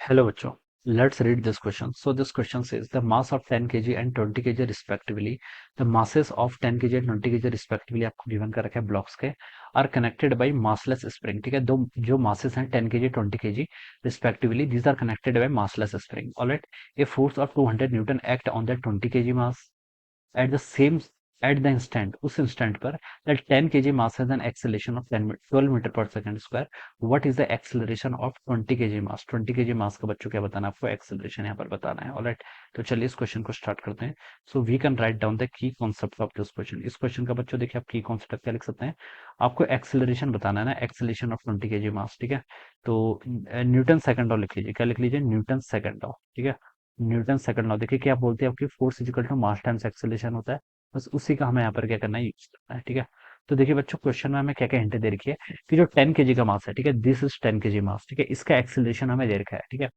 Hello बच्चों, let's read this question. So this question says the mass of 10 kg and 20 kg respectively, the masses of 10 kg and 20 kg respectively आपको given कर रखा है blocks के are connected by massless spring. ठीक है, दो जो masses हैं 10 kg 20 kg respectively, these are connected by massless spring. Alright, a force of 200 Newton act on that 20 kg mass at the same at the instant उस instant पर that 10 kg mass has an acceleration of 12 metre per second square. What is the acceleration of 20 kg mass. 20 kg मास का बच्चों क्या बताना है आपको, acceleration यहाँ पर बताना है. ऑलराइट, तो चलिए इस क्वेश्चन को स्टार्ट करते हैं. So we can write down the key concept of this question. इस क्वेश्चन का बच्चों देखिए आप की कॉन्सेप्ट क्या लिख सकते हैं. आपको एक्सेलरेशन बताना है ना, एक्सेलरेशन ऑफ 20 kg मास. ठीक है, तो न्यूटन सेकंड लॉ लिख लीजिए. क्या लिख लीजिए, न्यूटन सेकंड लॉ. ठीक है, न्यूटन सेकंड लॉ देखिए क्या बोलते हैं आपकी, force is equal to mass times acceleration होता है. बस उसी का हमें यहाँ पर क्या करना है, यूज करना है. ठीक है, तो देखिए बच्चों क्वेश्चन में हमें क्या क्या हिंट दे रखी है कि जो 10 केजी का मास है, ठीक है, दिस इज 10 केजी मास. ठीक है, इसका एक्सेलरेशन हमें दे रखा है. ठीक है,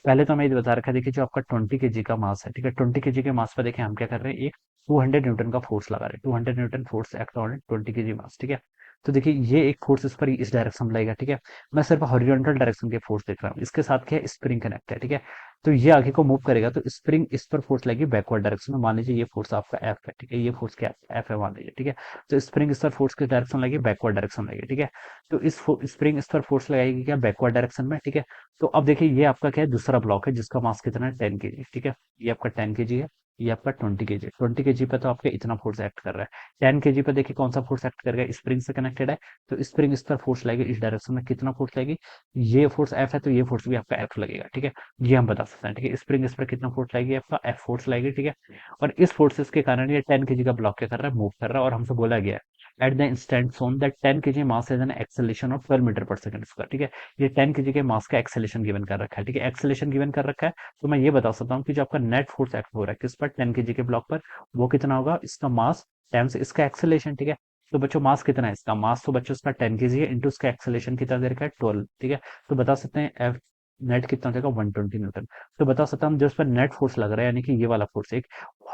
पहले तो हमें ये बता रखा है, देखिए जो आपका 20 केजी का मास है, ठीक है, 20 केजी के मास पर देखिए हम क्या कर रहे हैं, एक 200 न्यूटन का फोर्स लगा रहे हैं. 200 newton force act on 20 KG mass. ठीक है, तो देखिए ये एक फोर्स इस पर इस डायरेक्शन में लगेगा. ठीक है, मैं सिर्फ हॉरिजॉन्टल डायरेक्शन के फोर्स देख रहा हूँ. इसके साथ क्या है, स्प्रिंग कनेक्ट है. ठीक है, तो ये आगे को मूव करेगा तो स्प्रिंग इस पर फोर्स लगेगी बैकवर्ड डायरेक्शन में. मान लीजिए ये फोर्स आपका एफ है. ठीक है, ये फोर्स क्या एफ है मान लीजिए. ठीक है, तो स्प्रिंग इस पर फोर्स किस डायरेक्शन लगेगी, बैकवर्ड डायरेक्शन लगेगी. ठीक है, तो स्प्रिंग इस पर फोर्स लगाएगी क्या, बैकवर्ड डायरेक्शन में. ठीक है, तो अब देखिए ये आपका क्या है, दूसरा ब्लॉक है जिसका मास कितना है, 10 kg. ठीक है, ये आपका 10 kg है, ये आपका 20 kg. 20 kg पे तो आपके इतना फोर्स एक्ट कर रहा है. 10 kg पे देखिए कौन सा फोर्स एक्ट करेगा, स्प्रिंग से कनेक्टेड है, तो स्प्रिंग इस पर फोर्स लगेगी इस डायरेक्शन में. कितना फोर्स लगेगी, ये फोर्स एफ है तो ये फोर्स भी आपका एफ लगेगा. ठीक है, ये हम बता सकते हैं. ठीक है, स्प्रिंग इस पर कितना फोर्स लगेगी, आपका एफ फोर्स लगेगी. ठीक है, और इस फोर्सेस के कारण ये 10 kg का ब्लॉक क्या कर रहा है, मूव कर रहा है. और हमसे बोला गया है at the instant shown that 10 kg mass has an acceleration of 12 metre per second square. ठीक है, ये 10 kg के मास का एक्सेलेशन गिवन कर रखा है. ठीक है, एक्सेलेशन गिवन कर रखा है, तो मैं ये बता सकता हूँ कि जो आपका नेट फोर्स एक्ट हो रहा है किस पर, 10 kg के ब्लॉक पर, वो कितना होगा, इसका मास टाइम्स इसका एक्सेलेशन. ठीक है, तो बच्चों मास कितना है इसका, मास तो बच्चों इसका 10 kg है, इंटू इसका एक्सेलेशन कितना दे रखा है, 12. ठीक है, तो बता सकते हैं एफ नेट कितना हो जाएगा, 120 न्यूटन. तो बता सकता हूँ जो इस पर नेट फोर्स लग रहा है, यानी कि ये वाला फोर्स एक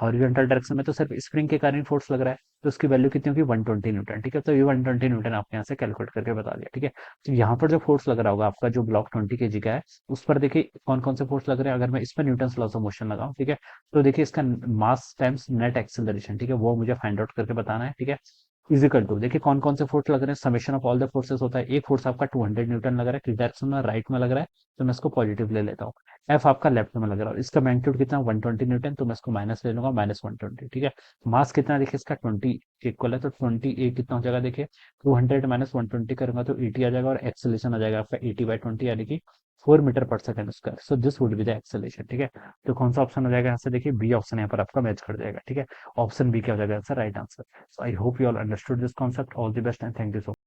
हॉरिजॉन्टल डायरेक्शन में तो सिर्फ स्प्रिंग के कारण फोर्स लग रहा है, तो उसकी वैल्यू कितनी होगी, 120 न्यूटन. ठीक है, तो ये 120 न्यूटन आपके यहाँ से कैलकुलेट करके बता दिया. ठीक है, तो यहाँ पर जो फोर्स लग रहा होगा आपका, जो ब्लॉक 20 kg का है, उस पर देखिए कौन कौन से फोर्स लग रहे हैं. अगर मैं इस पर न्यूटन लॉस ऑफ मोशन लगाऊं, ठीक है, तो देखिए इसका मास टाइम्स नेट एक्सेलरेशन, ठीक है, वो मुझे फाइंड आउट करके बताना है. ठीक है, इजिकल टू देखिए कौन कौन से फोर्स लग रहे हैं, summation of all the forces होता है. एक फोर्स आपका 200 न्यूटन लग रहा है, किस डायरेक्शन में, राइट में लग रहा है, तो मैं इसको पॉजिटिव ले लेता हूँ. एफ आपका लेफ्ट में लग रहा है, इसका मैग्नीट्यूड कितना, 120 न्यूटन, तो मैं इसको माइनस ले लूंगा, -120. ठीक है, मास कितना देखिए इसका 20 के इक्वल है, तो 20 ए कितना हो जाएगा देखिए, 200 माइनस 120 करूंगा तो 80 आ जाएगा, और एक्सेलेशन आ जाएगा आपका 80/20 यानी कि 4 metre per second square. So this would be the acceleration. ठीक है, तो कौन सा ऑप्शन हो जाएगा यहाँ से, देखिए बी ऑप्शन यहाँ पर आपका मैच कर जाएगा. ठीक है, ऑप्शन बी क्या हो जाएगा answer, right answer. So I hope you all understood this concept. All the best and thank you so much.